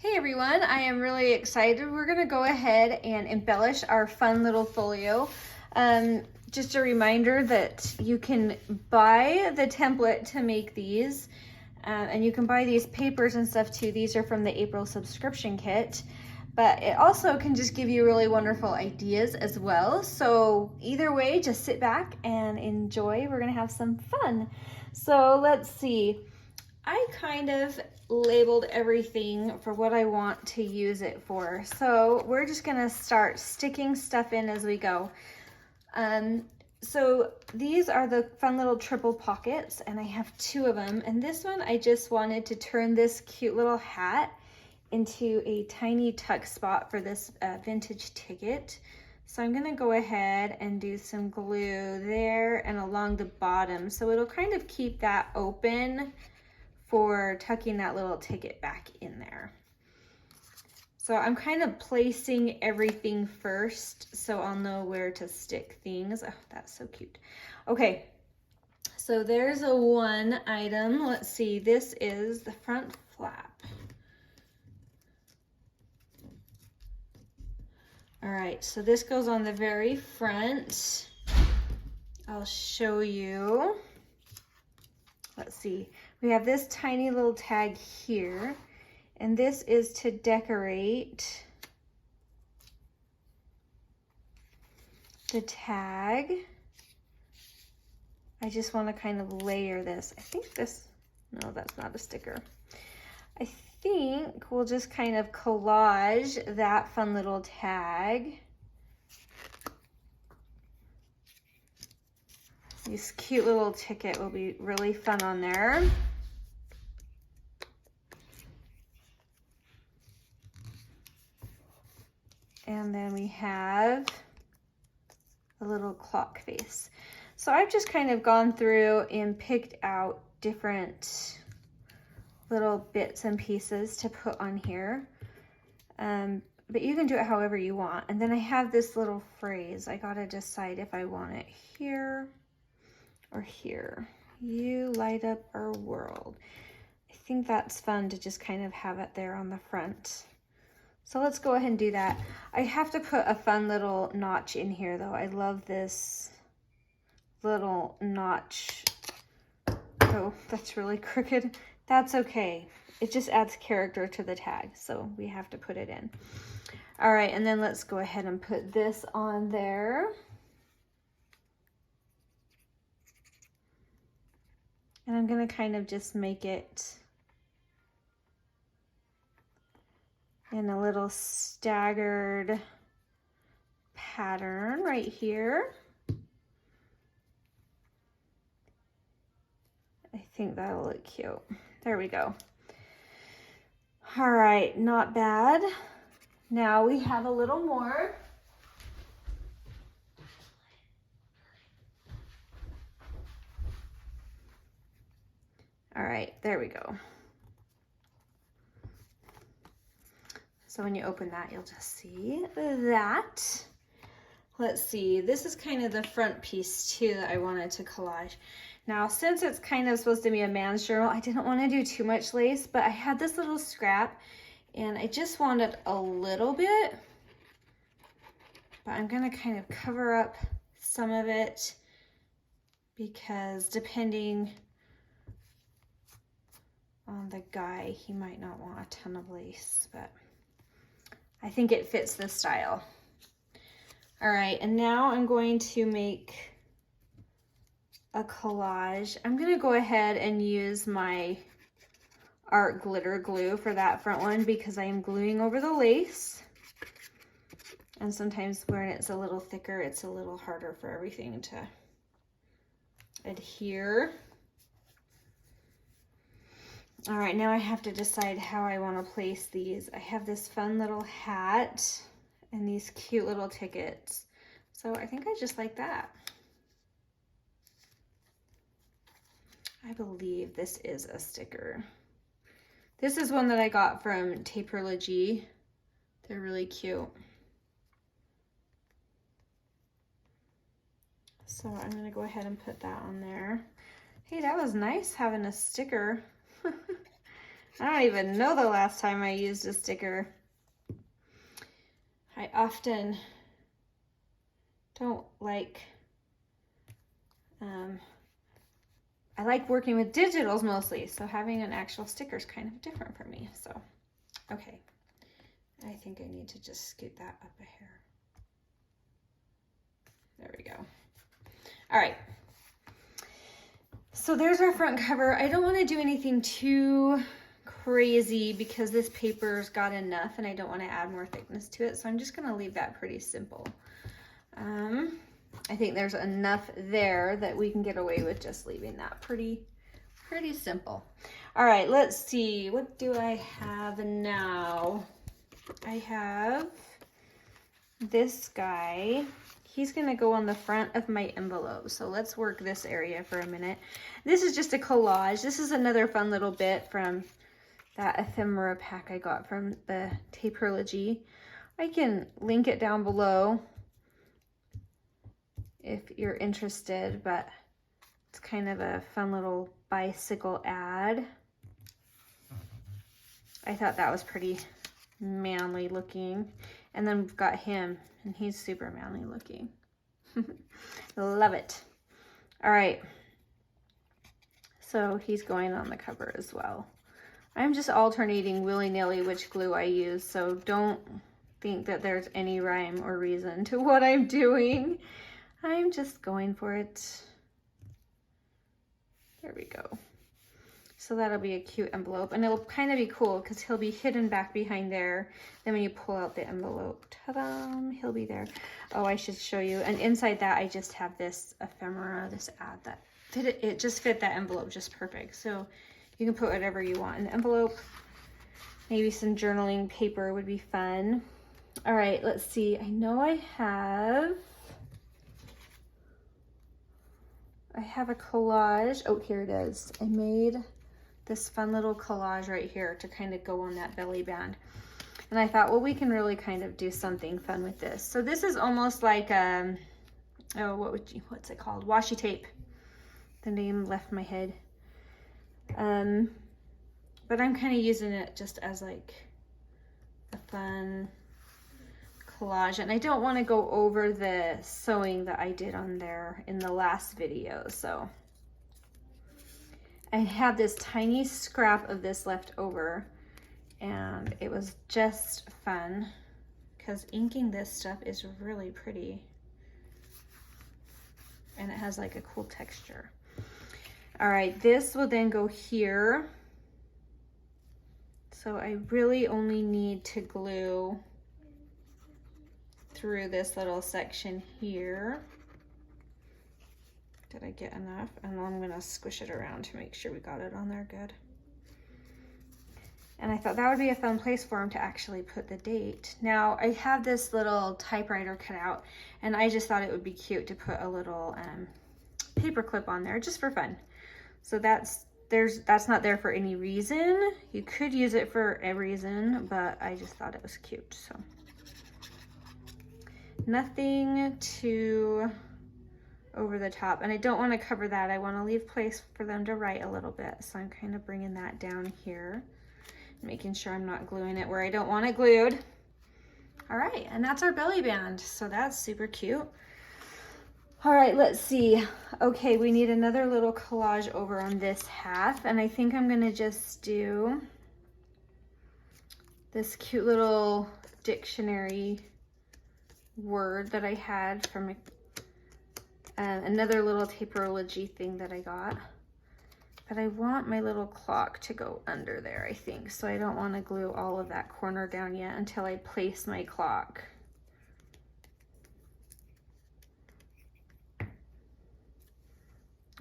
Hey everyone, I am really excited. We're gonna go ahead and embellish our fun little folio. Just a reminder that you can buy the template to make these, and you can buy these papers and stuff too. These are from the April subscription kit, but it also can just give you really wonderful ideas as well. So either way, just sit back and enjoy. We're gonna have some fun. So let's see. I kind of labeled everything for what I want to use it for. So we're just gonna start sticking stuff in as we go. So these are the fun little triple pockets, and I have two of them. And this one, I just wanted to turn this cute little hat into a tiny tuck spot for this vintage ticket. So I'm gonna go ahead and do some glue there and along the bottom. So it'll kind of keep that open for tucking that little ticket back in there. So I'm kind of placing everything first so I'll know where to stick things. Oh, that's so cute. Okay, so there's a one item. Let's see, this is the front flap. All right, so this goes on the very front. I'll show you. Let's see, we have this tiny little tag here, and this is to decorate the tag. I just want to kind of layer this. I think this, no, that's not a sticker. I think we'll just kind of collage that fun little tag. This cute little ticket will be really fun on there. And then we have a little clock face. So I've just kind of gone through and picked out different little bits and pieces to put on here. But you can do it however you want. And then I have this little phrase. I gotta decide if I want it here or here. You light up our world. I think that's fun to just kind of have it there on the front. So let's go ahead and do that. I have to put a fun little notch in here though. I love this little notch. Oh, that's really crooked. That's okay. It just adds character to the tag, so we have to put it in. All right, and then let's go ahead and put this on there. And I'm gonna kind of just make it in a little staggered pattern right here. I think that'll look cute. There we go. All right, not bad. Now we have a little more. All right, there we go. So when you open that, you'll just see that. Let's see, this is kind of the front piece too that I wanted to collage. Now, since it's kind of supposed to be a man's journal, I didn't want to do too much lace, but I had this little scrap and I just wanted a little bit, but I'm gonna kind of cover up some of it because depending on the guy, he might not want a ton of lace, but I think it fits the style. All right, and now I'm going to make a collage. I'm gonna go ahead and use my art glitter glue for that front one because I am gluing over the lace. And sometimes when it's a little thicker, it's a little harder for everything to adhere. All right, now I have to decide how I want to place these. I have this fun little hat and these cute little tickets. So I think I just like that. I believe this is a sticker. This is one that I got from Taperology. They're really cute. So I'm gonna go ahead and put that on there. Hey, that was nice having a sticker. I don't even know the last time I used a sticker. I often don't like, I like working with digitals mostly, so having an actual sticker is kind of different for me. So, okay, I think I need to just scoot that up a hair. There we go. All right. So there's our front cover. I don't want to do anything too crazy because this paper's got enough and I don't want to add more thickness to it. So I'm just going to leave that pretty simple. I think there's enough there that we can get away with just leaving that pretty simple. All right, let's see. What do I have now? I have this guy. He's gonna go on the front of my envelope. So let's work this area for a minute. This is just a collage. This is another fun little bit from that ephemera pack I got from the Taperology. I can link it down below if you're interested, but it's kind of a fun little bicycle ad. I thought that was pretty manly looking. And then we've got him, and he's super manly looking. Love it. All right. So he's going on the cover as well. I'm just alternating willy-nilly which glue I use, so don't think that there's any rhyme or reason to what I'm doing. I'm just going for it. There we go. So that'll be a cute envelope, and it'll kind of be cool because he'll be hidden back behind there. Then when you pull out the envelope, ta-da, he'll be there. Oh, I should show you. And inside that, I just have this ephemera, this ad that it just fit that envelope just perfect. So you can put whatever you want in the envelope. Maybe some journaling paper would be fun. All right, let's see. I know I have a collage. Oh, here it is. I made this fun little collage right here to kind of go on that belly band. And I thought, well, we can really kind of do something fun with this. So this is almost like, what's it called? Washi tape. The name left my head. But I'm kind of using it just as like a fun collage, and I don't want to go over the sewing that I did on there in the last video. So I had this tiny scrap of this left over, and it was just fun because inking this stuff is really pretty and it has like a cool texture. All right, this will then go here. So I really only need to glue through this little section here. Did I get enough? And I'm gonna squish it around to make sure we got it on there good. And I thought that would be a fun place for him to actually put the date. Now I have this little typewriter cut out, and I just thought it would be cute to put a little paper clip on there just for fun. So that's not there for any reason. You could use it for a reason, but I just thought it was cute. So nothing too over the top, and I don't want to cover that. I want to leave place for them to write a little bit, so I'm kind of bringing that down here, making sure I'm not gluing it where I don't want it glued. All right, and that's our belly band, so that's super cute. All right, let's see. Okay, we need another little collage over on this half, and I think I'm gonna just do this cute little dictionary word that I had from another little Taperology thing that I got. But I want my little clock to go under there, I think. So I don't want to glue all of that corner down yet until I place my clock.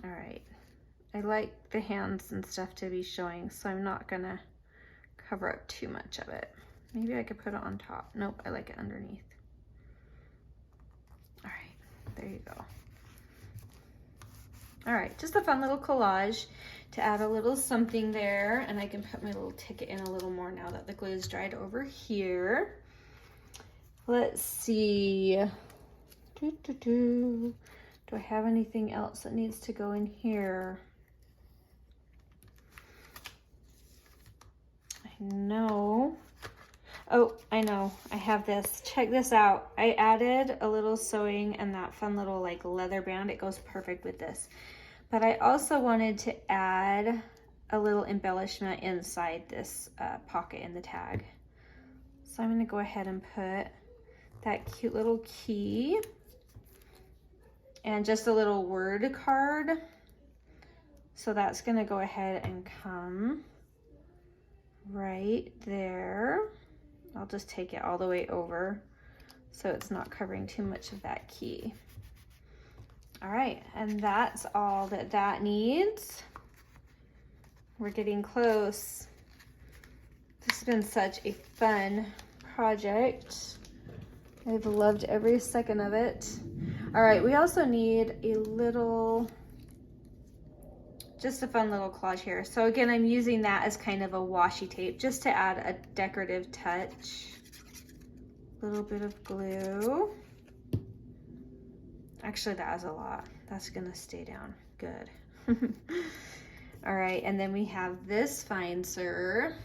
All right. I like the hands and stuff to be showing, so I'm not gonna cover up too much of it. Maybe I could put it on top. Nope, I like it underneath. All right, there you go. All right, just a fun little collage to add a little something there, and I can put my little ticket in a little more now that the glue is dried over here. Let's see. Do I have anything else that needs to go in here? know. Oh, I know. I have this. Check this out. I added a little sewing and that fun little like leather band. It goes perfect with this. But I also wanted to add a little embellishment inside this pocket in the tag. So I'm going to go ahead and put that cute little key and just a little word card. So that's going to go ahead and come right there. I'll just take it all the way over so it's not covering too much of that key. All right, and that's all that that needs. We're getting close. This has been such a fun project. I've loved every second of it. All right, we also need a little, just a fun little collage here. So again, I'm using that as kind of a washi tape just to add a decorative touch. A little bit of glue. Actually, that is a lot. That's gonna stay down good. All right, and then we have this Fine Sir.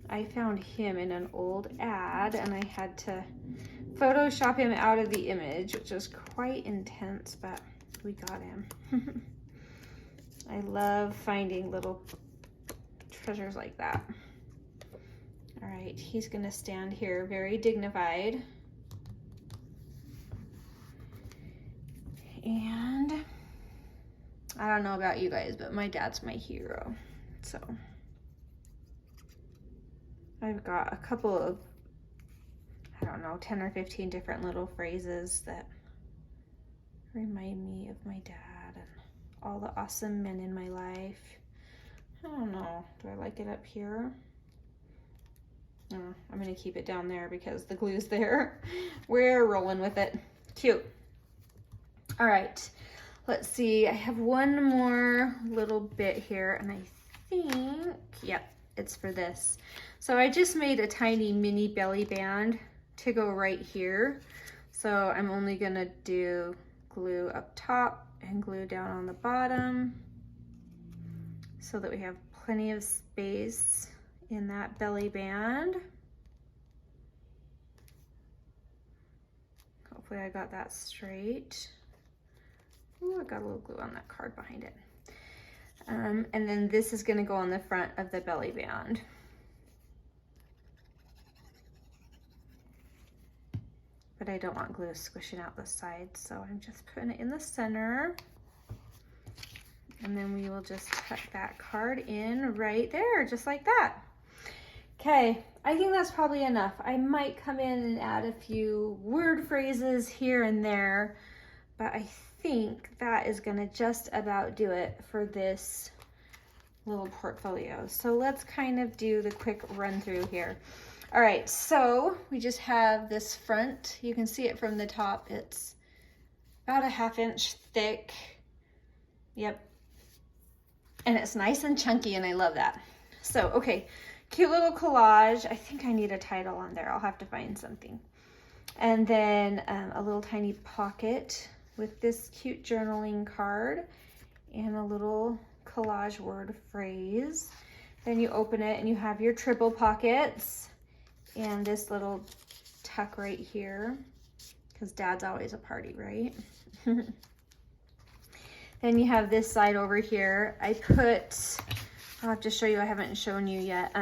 I found him in an old ad and I had to Photoshop him out of the image, which was quite intense, but we got him. I love finding little treasures like that. All right, he's gonna stand here very dignified. And I don't know about you guys, but my dad's my hero. So I've got a couple of, I don't know, 10 or 15 different little phrases that remind me of my dad and all the awesome men in my life. I don't know, do I like it up here? No, I'm gonna keep it down there because the glue's there. We're rolling with it. Cute. All right, let's see. I have one more little bit here and I think, yep, it's for this. So I just made a tiny mini belly band to go right here. So I'm only gonna do glue up top and glue down on the bottom so that we have plenty of space in that belly band. Hopefully I got that straight. Ooh, I got a little glue on that card behind it. And then this is gonna go on the front of the belly band. But I don't want glue squishing out the sides, so I'm just putting it in the center. And then we will just tuck that card in right there, just like that. Okay, I think that's probably enough. I might come in and add a few word phrases here and there, but I think that is gonna just about do it for this little portfolio. So let's kind of do the quick run through here. All right, so we just have this front. You can see it from the top. It's about a 1/2 inch thick. Yep. And it's nice and chunky and I love that. So, okay, cute little collage. I think I need a title on there. I'll have to find something. And then a little tiny pocket with this cute journaling card and a little collage word phrase. Then you open it and you have your triple pockets and this little tuck right here because Dad's always a party, right? Then you have this side over here. I'll have to show you, I haven't shown you yet,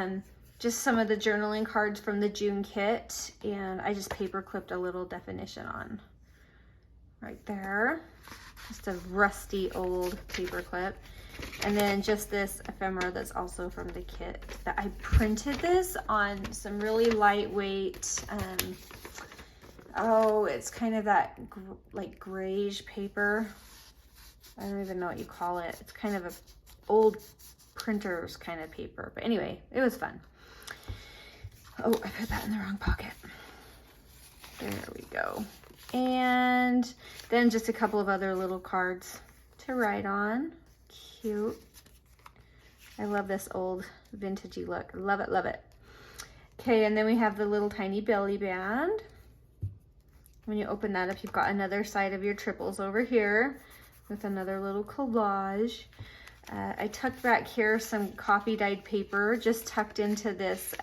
just some of the journaling cards from the June kit, and I just paper clipped a little definition on right there. Just a rusty old paper clip. And then just this ephemera that's also from the kit. That I printed this on some really lightweight, it's kind of that like grayish paper. I don't even know what you call it. It's kind of a old printer's kind of paper. But anyway, it was fun. Oh, I put that in the wrong pocket. There we go. And then just a couple of other little cards to write on. Cute. I love this old vintagey look. Love it, love it. Okay, and then we have the little tiny belly band. When you open that up, you've got another side of your triples over here with another little collage. I tucked back here some coffee dyed paper, just tucked into this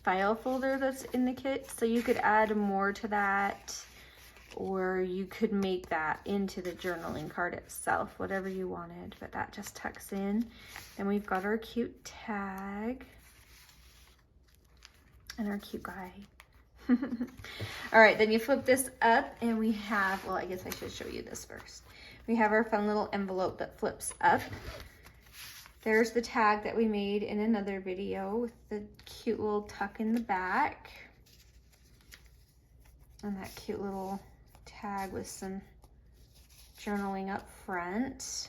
file folder that's in the kit. So you could add more to that, or you could make that into the journaling card itself, whatever you wanted, but that just tucks in. Then we've got our cute tag and our cute guy. All right, then you flip this up and we have, well, I guess I should show you this first. We have our fun little envelope that flips up. There's the tag that we made in another video with the cute little tuck in the back. And that cute little tag with some journaling up front.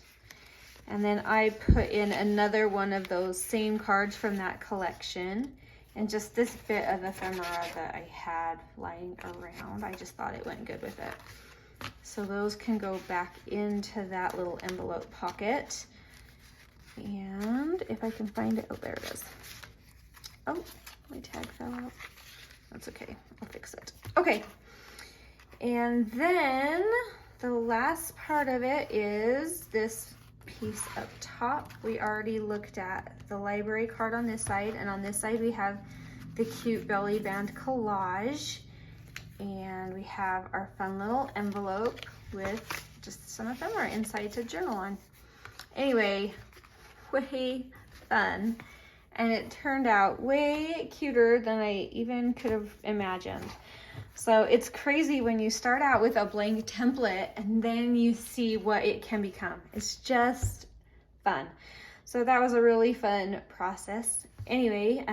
And then I put in another one of those same cards from that collection. And just this bit of ephemera that I had lying around. I just thought it went good with it. So those can go back into that little envelope pocket. And if I can find it, oh, there it is. Oh, my tag fell out. That's okay, I'll fix it. Okay, and then the last part of it is this piece up top. We already looked at the library card on this side, and on this side we have the cute belly band collage. And we have our fun little envelope with just some ephemera inside to journal on. Anyway, way fun. And it turned out way cuter than I even could have imagined. So it's crazy when you start out with a blank template and then you see what it can become. It's just fun. So that was a really fun process. Anyway,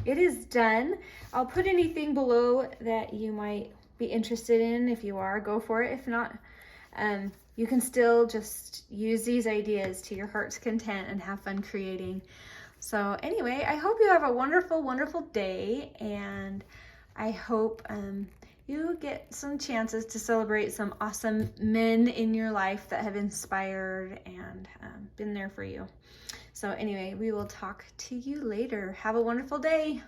it is done. I'll put anything below that you might be interested in. If you are, go for it. If not, you can still just use these ideas to your heart's content and have fun creating. So anyway, I hope you have a wonderful, wonderful day, and I hope you get some chances to celebrate some awesome men in your life that have inspired and been there for you. So anyway, we will talk to you later. Have a wonderful day.